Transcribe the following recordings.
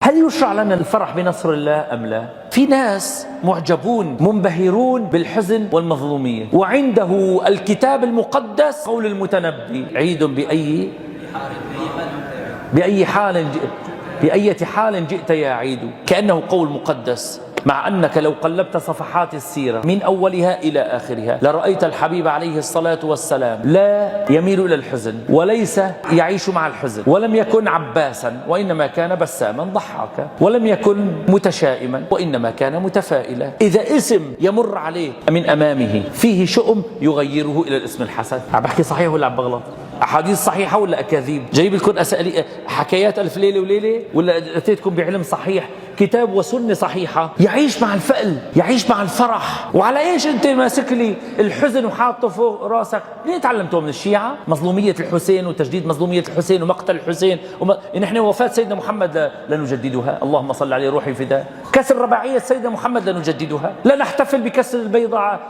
هل يشرع لنا الفرح بنصر الله أم لا؟ في ناس معجبون منبهرون بالحزن والمظلومية، وعنده الكتاب المقدس قول المتنبي: عيد بأية حال جئت يا عيد، كأنه قول مقدس. مع أنك لو قلبت صفحات السيرة من أولها إلى آخرها لرأيت الحبيب عليه الصلاة والسلام لا يميل إلى الحزن، وليس يعيش مع الحزن، ولم يكن عباسا وإنما كان بساما ضحاكا، ولم يكن متشائما وإنما كان متفائلا. إذا اسم يمر عليه من أمامه فيه شؤم يغيره إلى الاسم الحسن. عم بحكي صحيح ولا عم بغلط؟ أحاديث صحيحة ولا أكاذيب؟ جايب لكم حكايات ألف ليلة وليلة، ولا أتيتكم بعلم صحيح كتاب وسنة صحيحة؟ يعيش مع الفأل، يعيش مع الفرح. وعلى إيش أنت ماسك لي الحزن وحاطه فوق راسك؟ ليه تعلمته من الشيعة؟ مظلومية الحسين وتجديد مظلومية الحسين ومقتل الحسين نحن وفاة سيدنا محمد لنجددها، اللهم صل عليه روحي فداء. كسر رباعية سيدنا محمد لنجددها. لا نحتفل بكسر البيضة على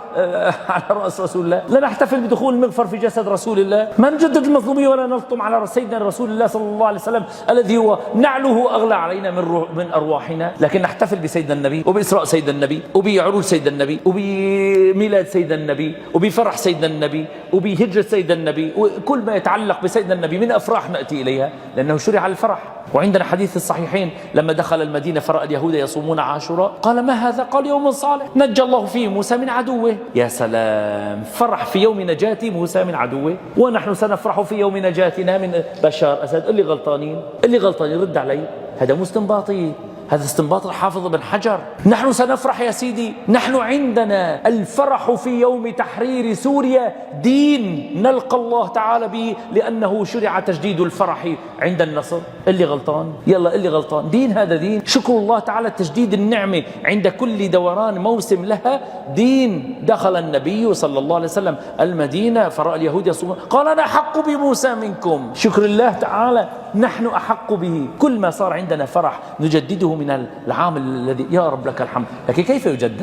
رأس رسول الله، لا نحتفل بدخول المغفر في جسد رسول الله، ما نجدد المظلومية ولا نلطم على سيدنا رسول الله صلى الله عليه وسلم الذي هو نعله أغلى علينا من أرواحنا. لكن نحتفل بسيدنا النبي وبإسراء سيدنا النبي وبعروج سيدنا النبي وبميلاد سيدنا النبي وبفرح سيدنا النبي وبهجرة سيدنا النبي، وكل ما يتعلق بسيدنا النبي من أفراح نأتي إليها لأنه شرع الفرح. وعندنا حديث الصحيحين لما دخل المدينة فرأى اليهود يصومون عاشوراء قال: ما هذا؟ قال: يوم صالح نجى الله فيه موسى من عدوه. يا سلام، فرح في يوم نجاة موسى من عدوه، ونحن سنفرح في يوم نجاتنا من بشار أسد. اللي غلطانين رد علي. هذا مو استنباطي، هذا استنباط الحافظ بن حجر. نحن سنفرح يا سيدي، نحن عندنا الفرح في يوم تحرير سوريا دين نلقى الله تعالى به، لأنه شرع تجديد الفرح عند النصر. اللي غلطان يلا، اللي غلطان دين، هذا دين. شكر الله تعالى تجديد النعمة عند كل دوران موسم لها دين. دخل النبي صلى الله عليه وسلم المدينة فرأى اليهود يصومون قال: أنا أحق بموسى منكم. شكر الله تعالى نحن أحق به. كل ما صار عندنا فرح نجدده من العام الذي يا رب لك الحمد. لكن كيف يجدد؟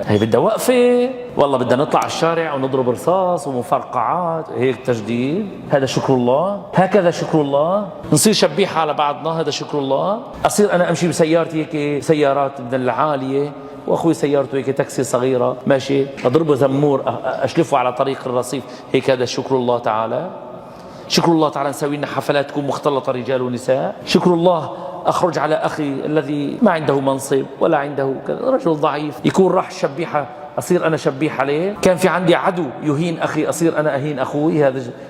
هي بدها وقفة، والله بدنا نطلع الشارع ونضرب رصاص ومفرقعات. هيك تجديد؟ هذا شكر الله؟ هكذا شكر الله؟ نصير شبيحة على بعضنا؟ هذا شكر الله؟ أصير أنا أمشي بسيارتي هيك سيارات من العالية واخوي سيارته هيك تاكسي صغيرة ماشي، اضربه زمور اشلفه على طريق الرصيف، هيك هذا شكر الله تعالى؟ شكر الله تعالى نسوي لنا حفلات تكون مختلطة رجال ونساء؟ شكر الله أخرج على أخي الذي ما عنده منصب ولا عنده رجل ضعيف يكون راح شبيحة، أصير أنا شبيح عليه؟ كان في عندي عدو يهين أخي، أصير أنا أهين أخوي؟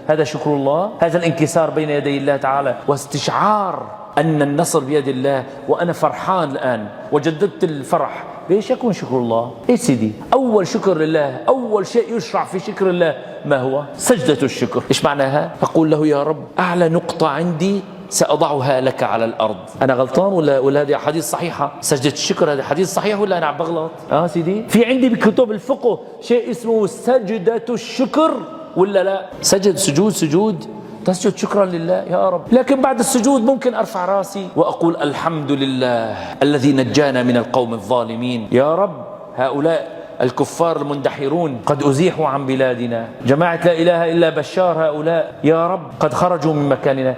هذا شكر الله؟ هذا الانكسار بين يدي الله تعالى واستشعار أن النصر بيد الله، وأنا فرحان الآن وجددت الفرح. ليش يكون شكر الله؟ إيه سيدي؟ أول شكر لله، أول شيء يشرع في شكر الله ما هو؟ سجدة الشكر. إيش معناها؟ أقول له: يا رب أعلى نقطة عندي سأضعها لك على الأرض. أنا غلطان ولا هذه حديث صحيحة؟ سجدة الشكر هذا حديث صحيح ولا أنا عم بغلط؟ سيدي، في عندي بكتب الفقه شيء اسمه سجدة الشكر ولا لا؟ سجود تسجد شكرا لله يا رب، لكن بعد السجود ممكن أرفع راسي وأقول: الحمد لله الذي نجانا من القوم الظالمين. يا رب هؤلاء الكفار المندحرون قد أزيحوا عن بلادنا، جماعة لا إله إلا بشار هؤلاء يا رب قد خرجوا من مكاننا.